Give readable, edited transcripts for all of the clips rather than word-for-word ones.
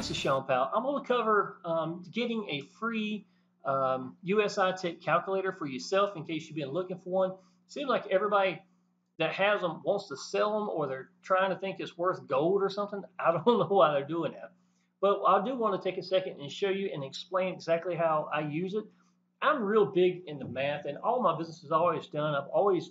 this is Shawn Powell. I'm going to cover getting a free USI Tech calculator for yourself in case you've been looking for one. Seems like everybody that has them wants to sell them, or they're trying to think it's worth gold or something. I don't know why they're doing that. But I do want to take a second and show you and explain exactly how I use it. I'm real big into math, and all my business is always done. I've always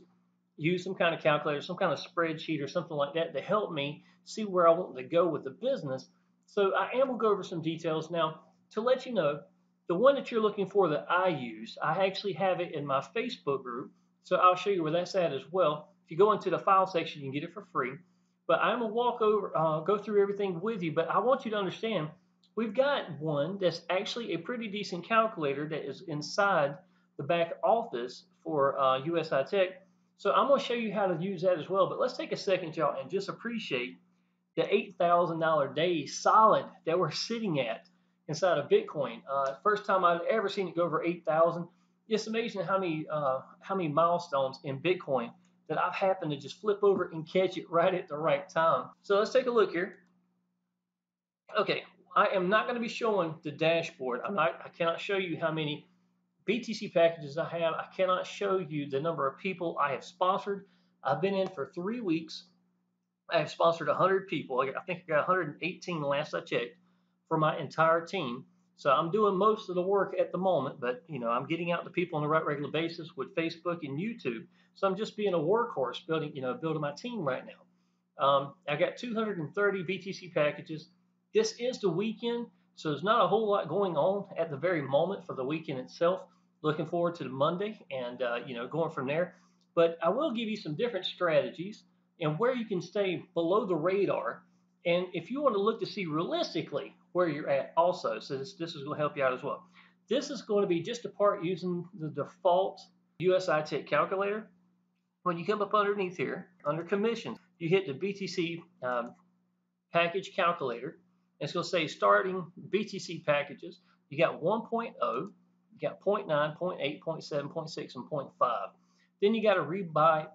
used some kind of calculator, some kind of spreadsheet or something like that to help me see where I want to go with the business. So I am going to go over some details. Now, to let you know, the one that you're looking for that I use, I actually have it in my Facebook group. So I'll show you where that's at as well. If you go into the file section, you can get it for free. But I'm going to walk over, go through everything with you. But I want you to understand, we've got one that's actually a pretty decent calculator that is inside the back office for USI Tech. So I'm going to show you how to use that as well. But let's take a second, y'all, and just appreciate the $8,000 day solid that we're sitting at inside of Bitcoin. First time I've ever seen it go over 8,000. It's amazing how many milestones in Bitcoin that I've happened to just flip over and catch it right at the right time. So let's take a look here. Okay, I am not going to be showing the dashboard. I cannot show you how many BTC packages I have. I cannot show you the number of people I have sponsored. I've been in for 3 weeks. I have sponsored 100 people. I think I got 118 last I checked for my entire team. So I'm doing most of the work at the moment, but I'm getting out to people on a regular basis with Facebook and YouTube. So I'm just being a workhorse, building my team right now. I got 230 BTC packages. This is the weekend, so there's not a whole lot going on at the very moment for the weekend itself. Looking forward to the Monday and going from there. But I will give you some different strategies and where you can stay below the radar. And if you want to look to see realistically where you're at also, so this is going to help you out as well. This is going to be just a part using the default USI Tech calculator. When you come up underneath here, under commissions, you hit the BTC package calculator. It's going to say starting BTC packages. You got 1.0, you got 0.9, 0.8, 0.7, 0.6, and 0.5. Then you got a rebuy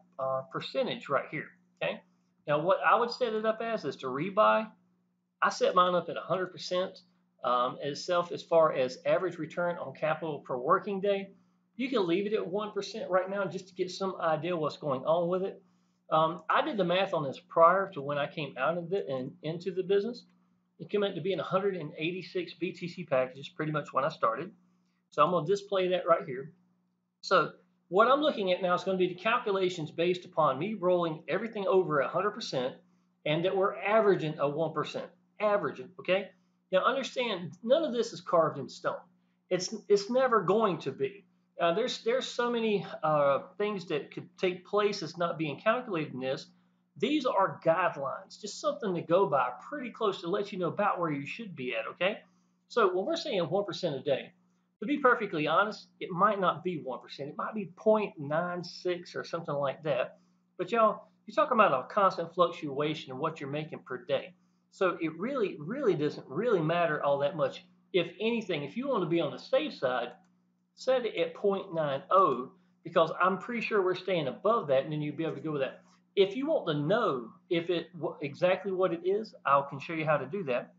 percentage right here. Okay. Now, what I would set it up as is to rebuy. I set mine up at 100% itself as far as average return on capital per working day. You can leave it at 1% right now just to get some idea what's going on with it. I did the math on this prior to when I came out of it and into the business. It came out to being 186 BTC packages pretty much when I started. So I'm going to display that right here. So what I'm looking at now is going to be the calculations based upon me rolling everything over 100% and that we're averaging a 1%. Averaging, okay? Now understand, none of this is carved in stone. It's never going to be. There's so many things that could take place that's not being calculated in this. These are guidelines, just something to go by, pretty close to let you know about where you should be at, okay? So when we're saying 1% a day, to be perfectly honest, it might not be 1%. It might be 0.96 or something like that. But y'all, you're talking about a constant fluctuation of what you're making per day. So it really doesn't really matter all that much. If anything, if you want to be on the safe side, set it at 0.90 because I'm pretty sure we're staying above that, and then you'll be able to go with that. If you want to know exactly what it is, I can show you how to do that.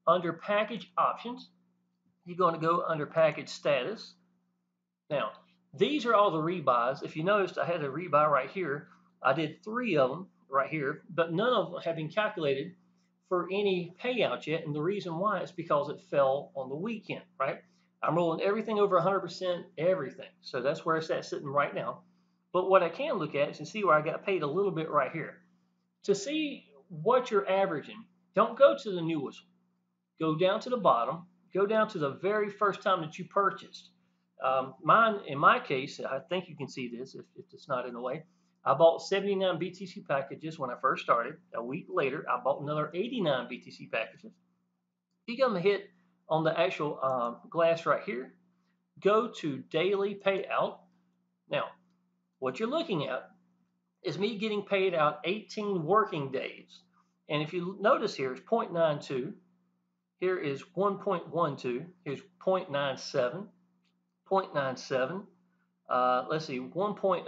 Under package options, you're going to go under package status. Now, these are all the rebuys. If you noticed, I had a rebuy right here. I did 3 of them right here, but none of them have been calculated for any payout yet. And the reason why is because it fell on the weekend, right? I'm rolling everything over 100%, everything. So that's where it's at sitting right now. But what I can look at is to see where I got paid a little bit right here. To see what you're averaging, don't go to the newest one. Go down to the bottom. Go down to the very first time that you purchased. Mine, in my case, I think you can see this if it's not in the way. I bought 79 BTC packages when I first started. A week later, I bought another 89 BTC packages. You're going to hit on the actual glass right here. Go to daily payout. Now, what you're looking at is me getting paid out 18 working days. And if you notice here, it's 0.92. Here is 1.12. Here's 0.97. 0.97. Let's see, 1.0,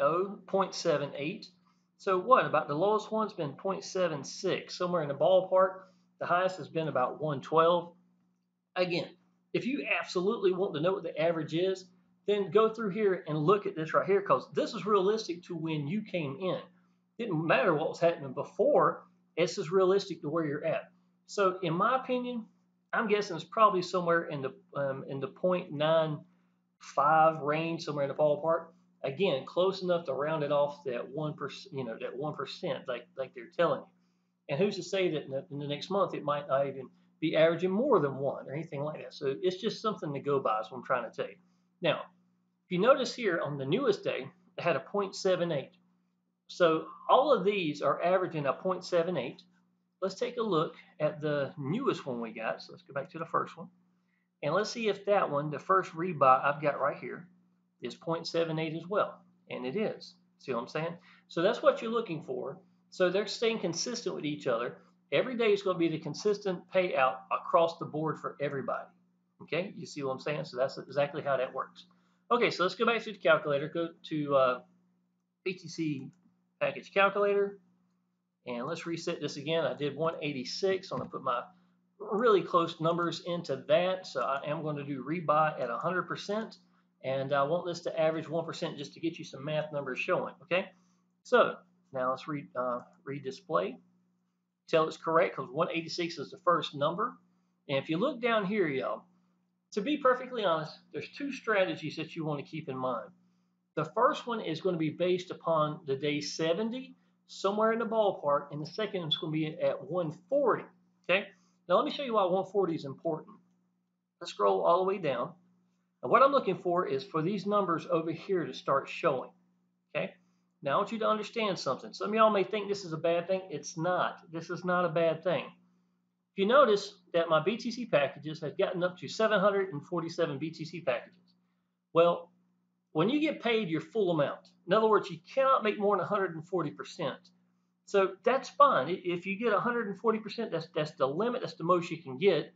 0.78. So what? About the lowest one's been 0.76, somewhere in the ballpark. The highest has been about 112. Again, if you absolutely want to know what the average is, then go through here and look at this right here, because this is realistic to when you came in. Didn't matter what was happening before. This is realistic to where you're at. So in my opinion, I'm guessing it's probably somewhere in the 0.95 range, somewhere in the ballpark. Again, close enough to round it off that 1%, that 1%, like they're telling you. And who's to say that in the next month it might not even be averaging more than one or anything like that. So it's just something to go by, is what I'm trying to tell you. Now, if you notice here on the newest day, it had a 0.78. So all of these are averaging a 0.78. Let's take a look at the newest one we got. So let's go back to the first one. And let's see if that one, the first rebuy I've got right here, is 0.78 as well. And it is. See what I'm saying? So that's what you're looking for. So they're staying consistent with each other. Every day is going to be the consistent payout across the board for everybody. Okay, you see what I'm saying? So that's exactly how that works. Okay, so let's go back to the calculator. Go to BTC package calculator. And let's reset this again. I did 186. I'm going to put my really close numbers into that. So I am going to do rebuy at 100%. And I want this to average 1% just to get you some math numbers showing. Okay, so now let's redisplay. Tell it's correct, because 186 is the first number. And if you look down here, y'all, to be perfectly honest, there's two strategies that you want to keep in mind. The first one is going to be based upon the day 70, somewhere in the ballpark, and the second is going to be at 140. Okay, now let me show you why 140 is important. Let's scroll all the way down. And what I'm looking for is for these numbers over here to start showing. Okay, now I want you to understand something. Some of y'all may think this is a bad thing. It's not. This is not a bad thing. If you notice that my BTC packages have gotten up to 747 BTC packages. Well, when you get paid your full amount, in other words, you cannot make more than 140%. So that's fine. If you get 140%, that's the limit. That's the most you can get.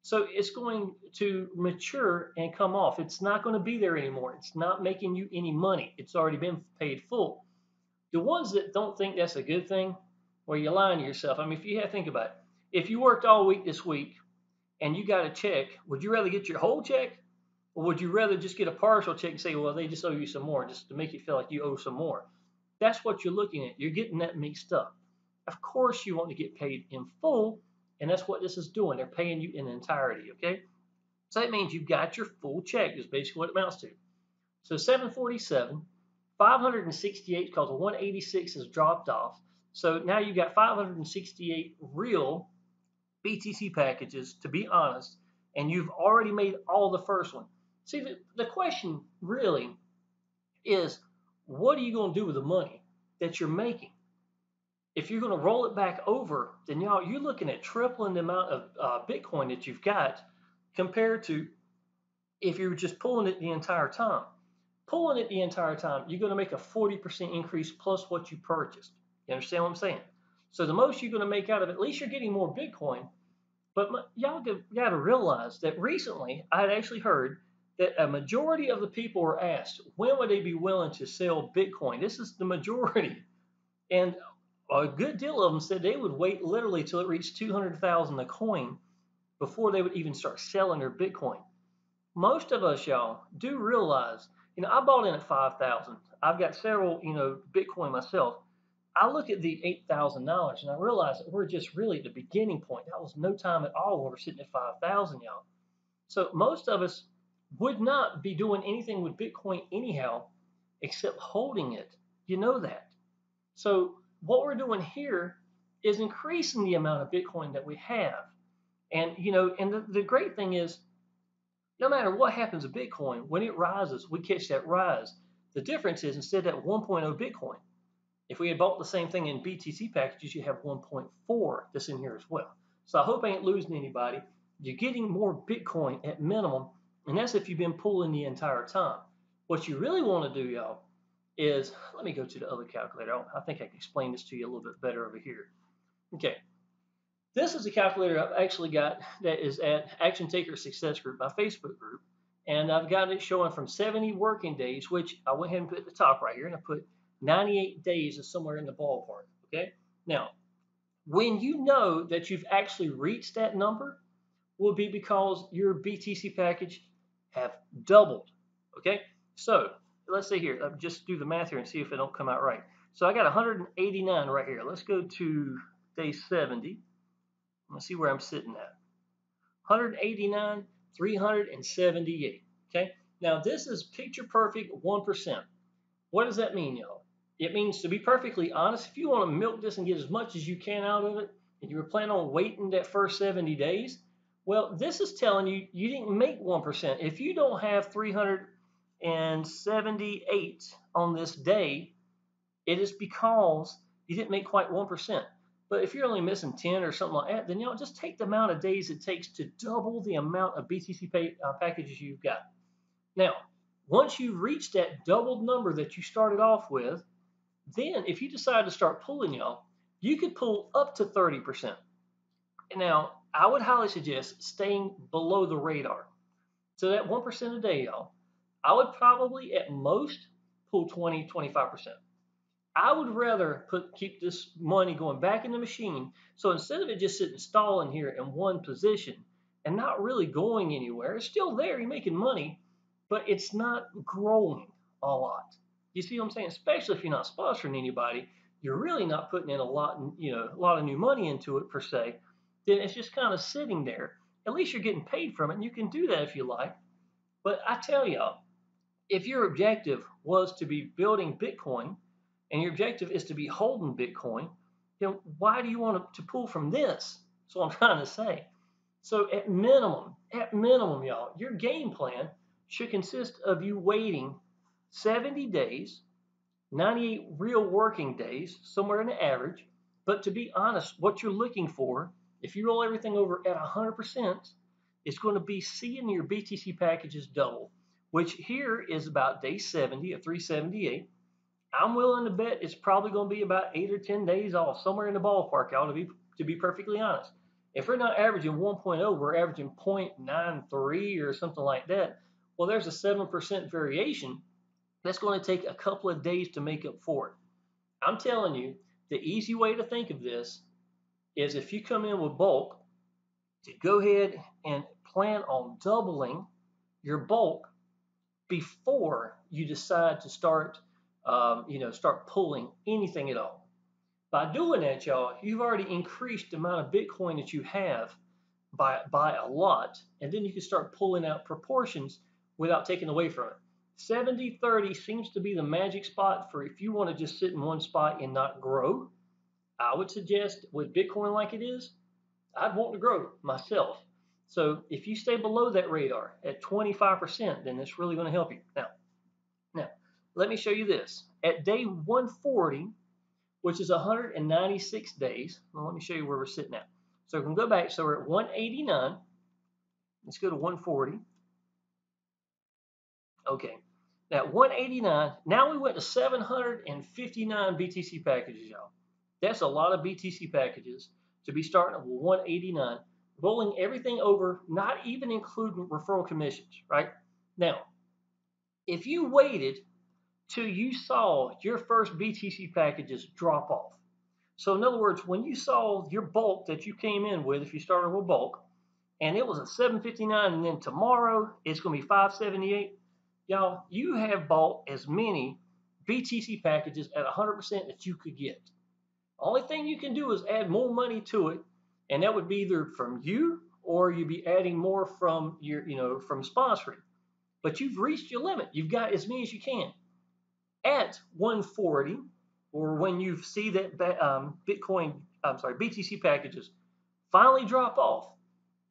So it's going to mature and come off. It's not going to be there anymore. It's not making you any money. It's already been paid full. The ones that don't think that's a good thing, well, you're lying to yourself. I mean, if you think about it, if you worked all week this week and you got a check, would you rather get your whole check, or would you rather just get a partial check and say, well, they just owe you some more, just to make you feel like you owe some more? That's what you're looking at. You're getting that mixed up. Of course, you want to get paid in full, and that's what this is doing. They're paying you in entirety, okay? So that means you've got your full check, is basically what it amounts to. So 747, 568, because the 186 has dropped off. So now you've got 568 real BTC packages, to be honest, and you've already made all the first one. See, the question really is, what are you going to do with the money that you're making? If you're going to roll it back over, then y'all, you're looking at tripling the amount of Bitcoin that you've got compared to if you're just pulling it the entire time. Pulling it the entire time, you're going to make a 40% increase plus what you purchased. You understand what I'm saying? So the most you're going to make out of it, at least you're getting more Bitcoin. But y'all got to realize that recently I had actually heard that a majority of the people were asked, when would they be willing to sell Bitcoin? This is the majority. And a good deal of them said they would wait literally till it reached 200,000 a coin before they would even start selling their Bitcoin. Most of us, y'all, do realize, I bought in at 5,000. I've got several, Bitcoin myself. I look at the $8,000 and I realize that we're just really at the beginning point. That was no time at all when we're sitting at 5,000, y'all. So most of us would not be doing anything with Bitcoin anyhow, except holding it. You know that. So what we're doing here is increasing the amount of Bitcoin that we have. And, and the great thing is, no matter what happens to Bitcoin, when it rises, we catch that rise. The difference is, instead of that 1.0 Bitcoin, if we had bought the same thing in BTC packages, you have 1.4 that's in here as well. So I hope I ain't losing anybody. You're getting more Bitcoin at minimum, and that's if you've been pulling the entire time. What you really want to do, y'all, is, let me go to the other calculator. I think I can explain this to you a little bit better over here. Okay. This is a calculator I've actually got that is at Action Taker Success Group, my Facebook group. And I've got it showing from 70 working days, which I went ahead and put at the top right here, and I put 98 days is somewhere in the ballpark, okay? Now, when you know that you've actually reached that number, will be because your BTC package have doubled. Okay, so let's say here, just do the math here and see if it don't come out right. So I got 189 right here. Let's go to day 70. Let's see where I'm sitting at. 189, 378. Okay, now this is picture perfect 1%. What does that mean, y'all? It means, to be perfectly honest, if you want to milk this and get as much as you can out of it, and you were planning on waiting that first 70 days, well, this is telling you you didn't make 1%. If you don't have 378 on this day, it is because you didn't make quite 1%. But if you're only missing 10 or something like that, then y'all just take the amount of days it takes to double the amount of BTC packages you've got. Now, once you reach that doubled number that you started off with, then if you decide to start pulling, y'all, you could pull up to 30%. Now, I would highly suggest staying below the radar. So that 1% a day, y'all, I would probably at most pull 20, 25%. I would rather keep this money going back in the machine. So instead of it just sitting stalling here in one position and not really going anywhere, it's still there, you're making money, but it's not growing a lot. You see what I'm saying? Especially if you're not sponsoring anybody, you're really not putting in a lot of new money into it per se. Then it's just kind of sitting there. At least you're getting paid from it, and you can do that if you like. But I tell y'all, if your objective was to be building Bitcoin and your objective is to be holding Bitcoin, then why do you want to pull from this? That's what I'm trying to say. So at minimum, y'all, your game plan should consist of you waiting 70 days, 98 real working days, somewhere in the average. But to be honest, what you're looking for, if you roll everything over at 100%, it's going to be seeing your BTC packages double, which here is about day 70 of 378. I'm willing to bet it's probably going to be about 8 or 10 days off, somewhere in the ballpark, y'all, to be perfectly honest. If we're not averaging 1.0, we're averaging 0.93 or something like that. Well, there's a 7% variation. That's going to take a couple of days to make up for it. I'm telling you, the easy way to think of this is if you come in with bulk, to go ahead and plan on doubling your bulk before you decide to start pulling anything at all. By doing that, y'all, you've already increased the amount of Bitcoin that you have by a lot, and then you can start pulling out proportions without taking away from it. 70-30 seems to be the magic spot for if you want to just sit in one spot and not grow. I would suggest with Bitcoin like it is, I'd want to grow myself. So if you stay below that radar at 25%, then it's really going to help you. Now, let me show you this. At day 140, which is 196 days, well, let me show you where we're sitting at. So we can go back. So we're at 189. Let's go to 140. Okay. Now 189. Now we went to 759 BTC packages, y'all. That's a lot of BTC packages to be starting at 189, rolling everything over, not even including referral commissions, right? Now, if you waited till you saw your first BTC packages drop off. So in other words, when you saw your bulk that you came in with, if you started with bulk, and it was a 759, and then tomorrow it's going to be 578, y'all, you have bought as many BTC packages at 100% that you could get. Only thing you can do is add more money to it, and that would be either from you or you'd be adding more from from sponsoring. But you've reached your limit. You've got as many as you can. At 140, or when you see that BTC packages finally drop off,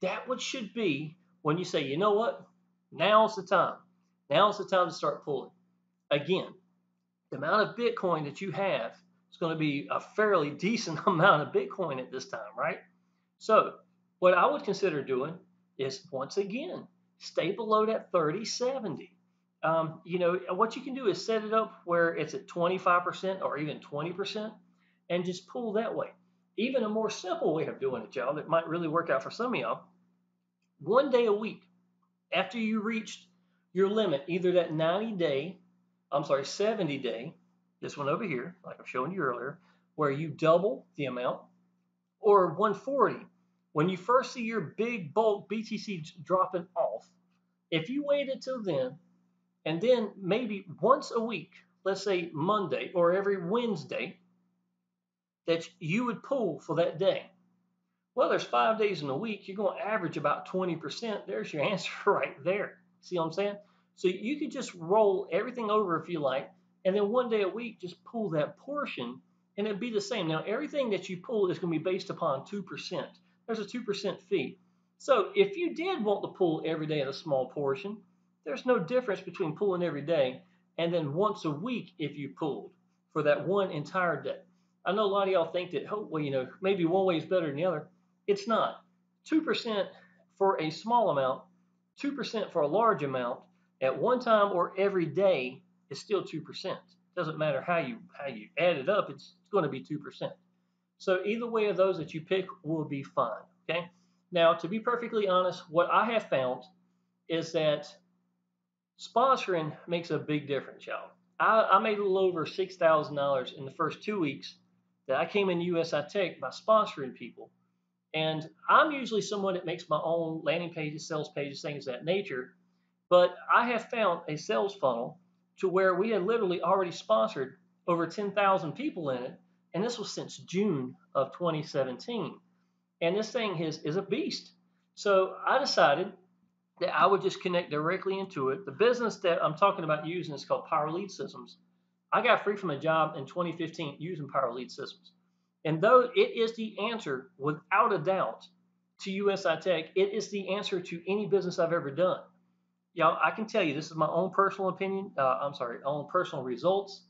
that what should be when you say, you know what, now's the time. Now's the time to start pulling. Again, the amount of Bitcoin that you have is going to be a fairly decent amount of Bitcoin at this time, right? So what I would consider doing is, once again, stay below that 30-70. What you can do is set it up where it's at 25% or even 20% and just pull that way. Even a more simple way of doing it, y'all, that might really work out for some of y'all. One day a week after you reached your limit, either that 70 day, this one over here, like I've shown you earlier, where you double the amount, or 140, When you first see your big bulk BTC dropping off, if you waited till then, and then maybe once a week, let's say Monday or every Wednesday, that you would pull for that day. Well, there's 5 days in a week. You're going to average about 20%. There's your answer right there. See what I'm saying? So you could just roll everything over if you like, and then one day a week, just pull that portion, and it'd be the same. Now, everything that you pull is going to be based upon 2%. There's a 2% fee. So if you did want to pull every day at a small portion, there's no difference between pulling every day and then once a week if you pulled for that one entire day. I know a lot of y'all think that, oh, well, maybe one way is better than the other. It's not. 2% for a small amount, 2% for a large amount at one time or every day is still 2%. Doesn't matter how you add it up, it's going to be 2%. So either way of those that you pick will be fine. Okay. Now, to be perfectly honest, what I have found is that sponsoring makes a big difference, y'all. I made a little over $6,000 in the first 2 weeks that I came in USI Tech by sponsoring people. And I'm usually someone that makes my own landing pages, sales pages, things of that nature. But I have found a sales funnel to where we had literally already sponsored over 10,000 people in it. And this was since June of 2017. And this thing is a beast. So I decided that I would just connect directly into it. The business that I'm talking about using is called Power Lead Systems. I got free from a job in 2015 using Power Lead Systems. And though it is the answer, without a doubt, to USI Tech, it is the answer to any business I've ever done. Y'all, I can tell you, this is my own personal opinion. Own personal results.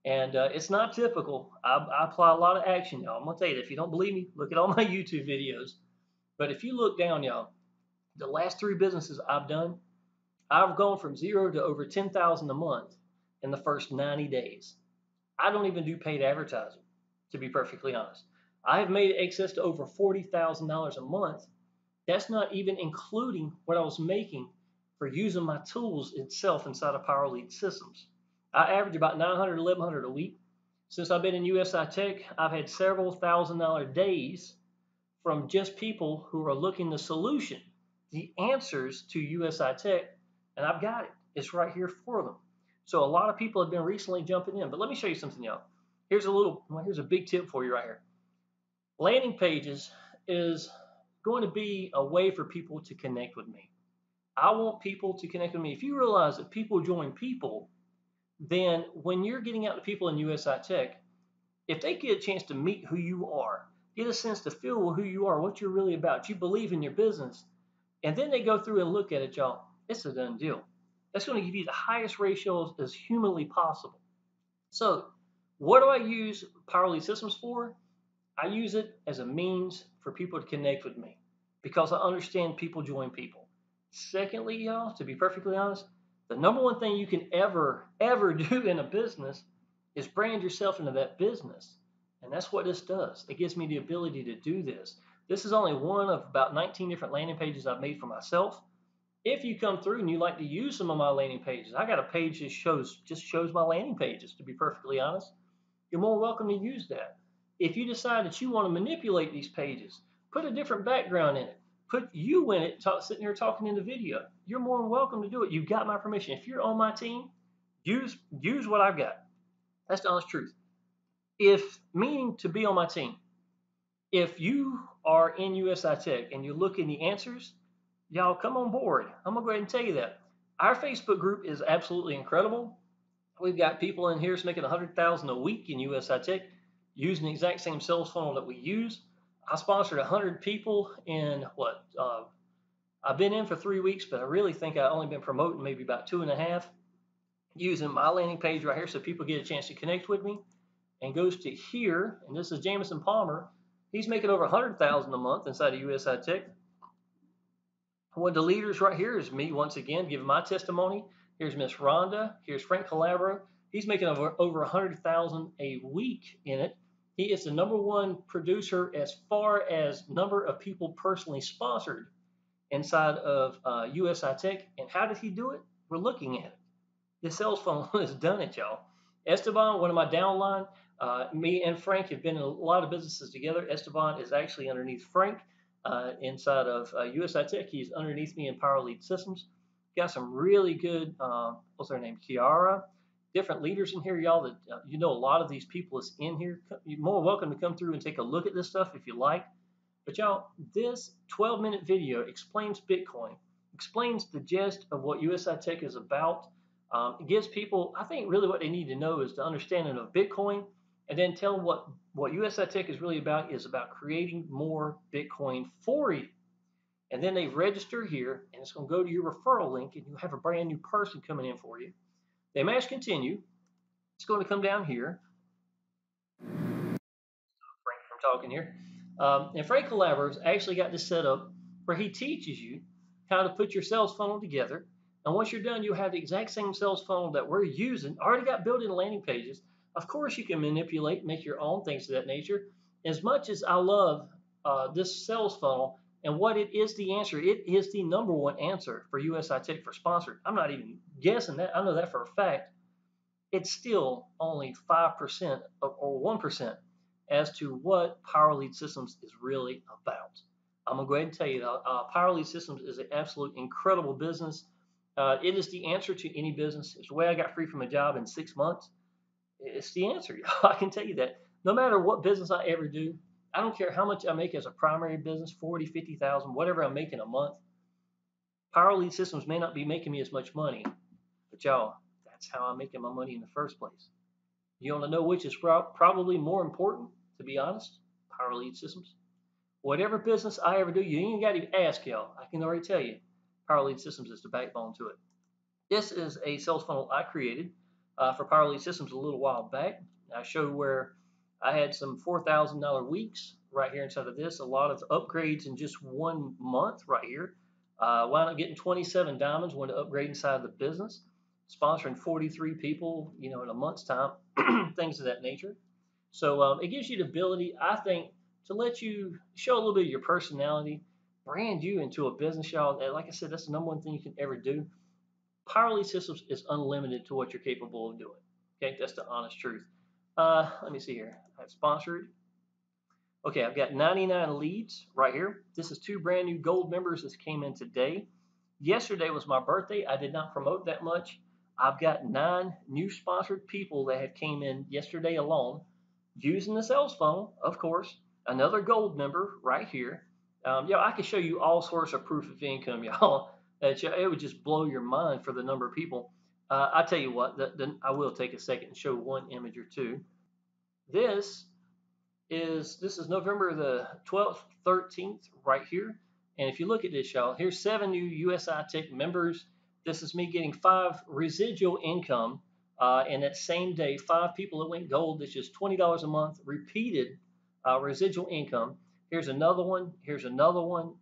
And it's not typical. I apply a lot of action, y'all. I'm going to tell you, if you don't believe me, look at all my YouTube videos. But if you look down, y'all, the last 3 businesses I've done, I've gone from 0 to over 10,000 a month in the first 90 days. I don't even do paid advertising, to be perfectly honest. I have made access to over $40,000 a month. That's not even including what I was making for using my tools itself inside of Power Lead Systems. I average about $900, $1,100 a week. Since I've been in USI Tech, I've had several $1,000 days from just people who are looking the solution, the answers to USI Tech, and I've got it. It's right here for them. So a lot of people have been recently jumping in. But let me show you something, y'all. Here's a big tip for you right here. Landing pages is going to be a way for people to connect with me. I want people to connect with me. If you realize that people join people, then when you're getting out to people in USI Tech, if they get a chance to meet who you are, get a sense to feel who you are, what you're really about, you believe in your business, and then they go through and look at it, y'all, it's a done deal. That's going to give you the highest ratios as humanly possible. So what do I use Power Lead Systems for? I use it as a means for people to connect with me because I understand people join people. Secondly, y'all, to be perfectly honest, the number one thing you can ever do in a business is brand yourself into that business. And that's what this does. It gives me the ability to do this. This is only one of about 19 different landing pages I've made for myself. If you come through and you like to use some of my landing pages, I got a page that just shows my landing pages, to be perfectly honest. You're more welcome to use that. If you decide that you want to manipulate these pages, put a different background in it, put you in it, sitting here talking in the video, you're more than welcome to do it. You've got my permission. If you're on my team, use what I've got. That's the honest truth. Meaning to be on my team, if you are in USI Tech and you're looking the answers, y'all come on board. I'm going to go ahead and tell you that. Our Facebook group is absolutely incredible. We've got people in here making $100,000 a week in USI Tech using the exact same sales funnel that we use. I sponsored 100 people in I've been in for 3 weeks, but I really think I've only been promoting maybe about 2.5, using my landing page right here so people get a chance to connect with me. And goes to here, and this is Jamison Palmer. He's making over 100,000 a month inside of USI Tech. One of the leaders right here is me once again giving my testimony. Here's Miss Rhonda. Here's Frank Calabro. He's making over 100,000 a week in it. He is the #1 producer as far as number of people personally sponsored inside of USI Tech. And how did he do it? We're looking at it. The sales funnel has done it, y'all. Esteban, one of my downline, me and Frank have been in a lot of businesses together. Esteban is actually underneath Frank. inside of USI Tech. He's underneath me in Power Lead Systems. Got some really good, what's their name, Kiara, different leaders in here, y'all, that you know a lot of these people is in here. You're more welcome to come through and take a look at this stuff if you like. But y'all, this 12-minute video explains Bitcoin, explains the gist of what USI Tech is about. It gives people, I think, really what they need to know is the understanding of Bitcoin, and then tell them what USI Tech is really about is about creating more Bitcoin for you. And then they register here, and it's going to go to your referral link, and you have a brand new person coming in for you. They mash continue. It's going to come down here. Frank from talking here. And Frank Collaborator's actually got this set up where he teaches you how to put your sales funnel together. And once you're done, you'll have the exact same sales funnel that we're using, already got built in landing pages. Of course, you can manipulate, make your own things of that nature. As much as I love this sales funnel and what it is the answer, it is the #1 answer for USI Tech for sponsored. I'm not even guessing that. I know that for a fact. It's still only 5% or 1% as to what Power Lead Systems is really about. I'm going to go ahead and tell you that Power Lead Systems is an absolute incredible business. It is the answer to any business. It's the way I got free from a job in 6 months. It's the answer. I can tell you that. No matter what business I ever do, I don't care how much I make as a primary business, 40, 50,000, whatever I'm making a month. Power Lead Systems may not be making me as much money, but y'all, that's how I'm making my money in the first place. You want to know which is probably more important, to be honest? Power Lead Systems. Whatever business I ever do, you ain't got to ask y'all. I can already tell you, Power Lead Systems is the backbone to it. This is a sales funnel I created for Power Lead Systems a little while back. I showed where I had some $4,000 weeks right here inside of this, a lot of upgrades in just 1 month right here. Wound up getting 27 diamonds, went to upgrade inside of the business, sponsoring 43 people, in a month's time, things of that nature. So it gives you the ability, I think, to let you show a little bit of your personality, brand you into a business, y'all. Like I said, that's the #1 thing you can ever do. Power Lead Systems is unlimited to what you're capable of doing. Okay, that's the honest truth. Let me see here. I've sponsored. Okay, I've got 99 leads right here. This is 2 brand new gold members that came in today. Yesterday was my birthday. I did not promote that much. I've got 9 new sponsored people that had came in yesterday alone using the sales funnel, of course. Another gold member right here. I could show you all sorts of proof of income, y'all. It would just blow your mind for the number of people. I tell you what, I will take a second and show one image or two. This is November the 12th, 13th, right here. And if you look at this, y'all, here's 7 new USI Tech members. This is me getting 5 residual income. And that same day, 5 people that went gold. That's just $20 a month, repeated residual income. Here's another one. Here's another one.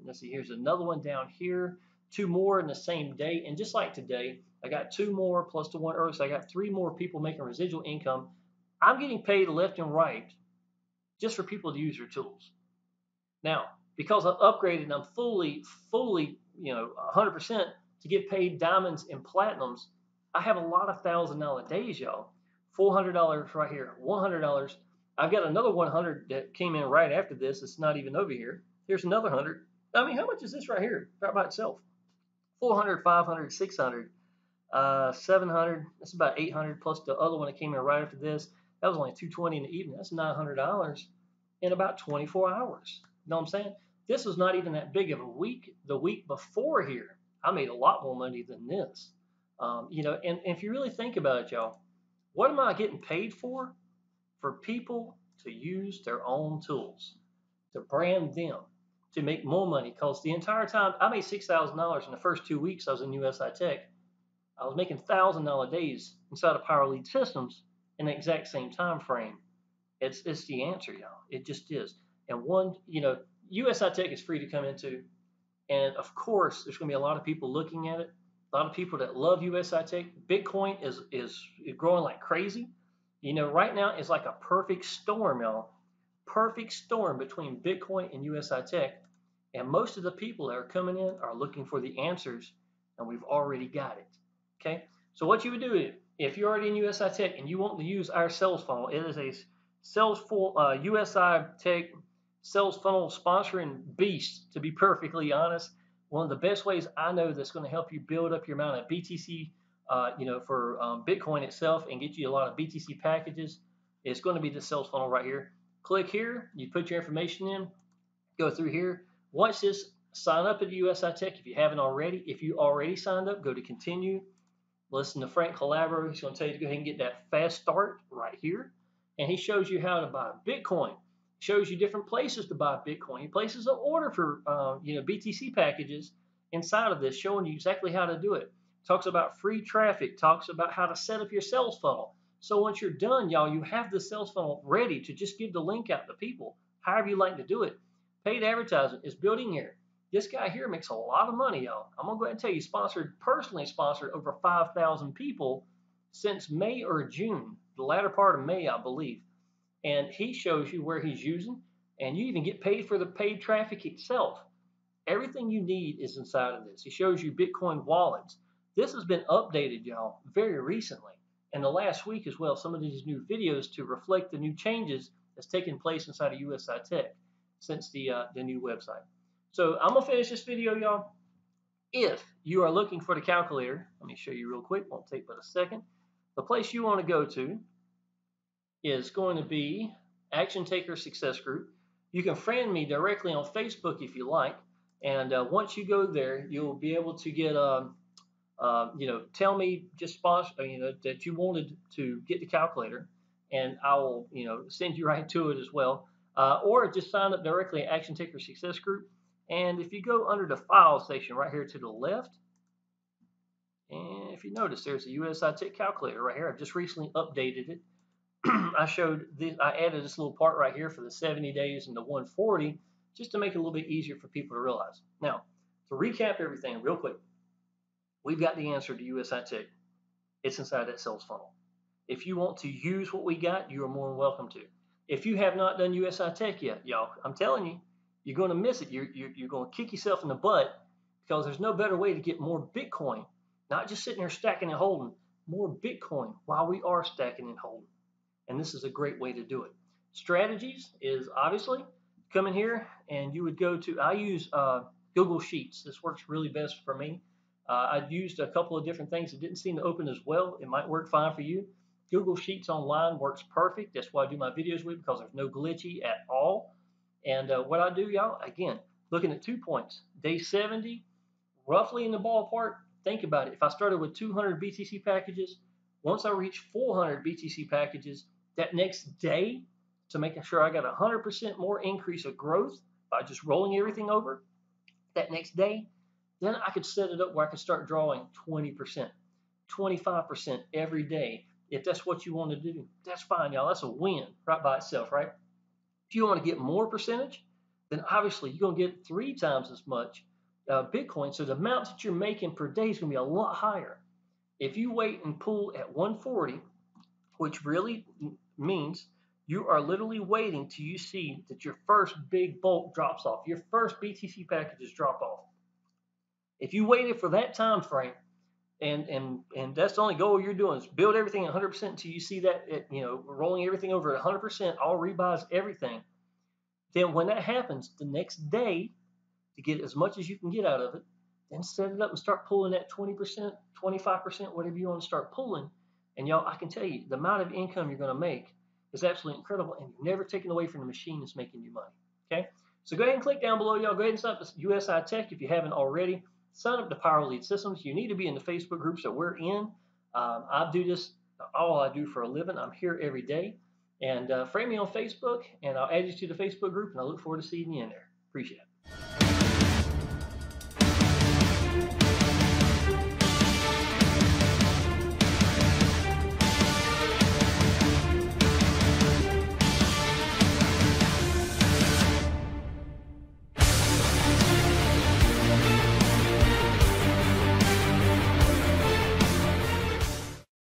Let's see. Here's another one down here. 2 more in the same day. And just like today, I got 2 more plus the one earlier. So I got 3 more people making residual income. I'm getting paid left and right just for people to use their tools. Now, because I've upgraded and I'm fully, 100% to get paid diamonds and platinums, I have a lot of $1,000 days, y'all. $400 right here, $100. I've got another 100 that came in right after this. It's not even over here. Here's another 100. I mean, how much is this right here, right by itself? 400, 500, 600, 700. That's about 800 plus the other one that came in right after this. That was only $220 in the evening. That's $900 in about 24 hours. You know what I'm saying? This was not even that big of a week. The week before here, I made a lot more money than this. And if you really think about it, y'all, what am I getting paid for? For people to use their own tools, to brand them, to make more money. Because the entire time, I made $6,000 in the first 2 weeks I was in USI Tech. I was making $1,000 days inside of Power Lead Systems in the exact same time frame. It's the answer, y'all. It just is. And USI Tech is free to come into. And of course, there's going to be a lot of people looking at it. A lot of people that love USI Tech. Bitcoin is growing like crazy. Right now it's like a perfect storm, y'all. Perfect storm between Bitcoin and USI Tech. And most of the people that are coming in are looking for the answers, and we've already got it. Okay? So what you would do if you're already in USI Tech and you want to use our sales funnel, it is a USI Tech sales funnel sponsoring beast, to be perfectly honest. One of the best ways I know that's going to help you build up your amount of BTC, for Bitcoin itself and get you a lot of BTC packages is going to be the sales funnel right here. Click here, you put your information in, go through here. Watch this, sign up at USI Tech if you haven't already. If you already signed up, go to continue. Listen to Frank Calabro. He's going to tell you to go ahead and get that fast start right here. And he shows you how to buy Bitcoin. Shows you different places to buy Bitcoin. He places an order for BTC packages inside of this, showing you exactly how to do it. Talks about free traffic. Talks about how to set up your sales funnel. So once you're done, y'all, you have the sales funnel ready to just give the link out to people, however you like to do it. Paid advertising is building here. This guy here makes a lot of money, y'all. I'm going to go ahead and tell you, personally sponsored over 5,000 people since May or June, the latter part of May, I believe. And he shows you where he's using, and you even get paid for the paid traffic itself. Everything you need is inside of this. He shows you Bitcoin wallets. This has been updated, y'all, very recently. In the last week as well, some of these new videos to reflect the new changes that's taken place inside of USI Tech since the new website. So I'm going to finish this video, y'all. If you are looking for the calculator, let me show you real quick. Won't take but a second. The place you want to go to is going to be Action Taker Success Group. You can friend me directly on Facebook if you like. And once you go there, you'll be able to get, tell me just sponsor, that you wanted to get the calculator, and I will, send you right to it as well. Or just sign up directly at Action Taker Success Group. And if you go under the file section right here to the left, and if you notice, there's a USI Tech calculator right here. I've just recently updated it. I added this little part right here for the 70 days and the 140, just to make it a little bit easier for people to realize. Now, to recap everything real quick, we've got the answer to USI Tech. It's inside that sales funnel. If you want to use what we got, you are more than welcome to. If you have not done USI Tech yet, y'all, I'm telling you, you're going to miss it. You're going to kick yourself in the butt, because there's no better way to get more Bitcoin. Not just sitting here stacking and holding, more Bitcoin while we are stacking and holding. And this is a great way to do it. Strategies is obviously come in here, and you would go to, I use Google Sheets. This works really best for me. I've used a couple of different things that didn't seem to open as well. It might work fine for you. Google Sheets online works perfect. That's why I do my videos with, because there's no glitchy at all. And what I do, y'all, again, looking at 2 points. Day 70, roughly in the ballpark. Think about it. If I started with 200 BTC packages, once I reach 400 BTC packages, that next day, to making sure I got 100% more increase of growth by just rolling everything over, that next day, then I could set it up where I could start drawing 20%, 25% every day. If that's what you want to do, that's fine, y'all. That's a win right by itself, right? If you want to get more percentage, then obviously you're going to get 3 times as much Bitcoin. So the amount that you're making per day is going to be a lot higher. If you wait and pull at 140, which really means you are literally waiting till you see that your first big bulk drops off, your first BTC packages drop off. If you waited for that time frame, and that's the only goal you're doing, is build everything at 100% until you see that, rolling everything over at 100%, all rebuys everything. Then when that happens, the next day, to get as much as you can get out of it, then set it up and start pulling that 20%, 25%, whatever you want to start pulling. And y'all, I can tell you, the amount of income you're going to make is absolutely incredible, and you're never taking away from the machine that's making you money. Okay? So go ahead and click down below, y'all. Go ahead and sign up to USI Tech if you haven't already. Sign up to Power Lead Systems. You need to be in the Facebook groups that we're in. I do this, all I do for a living. I'm here every day. And friend me on Facebook, and I'll add you to the Facebook group, and I look forward to seeing you in there. Appreciate it.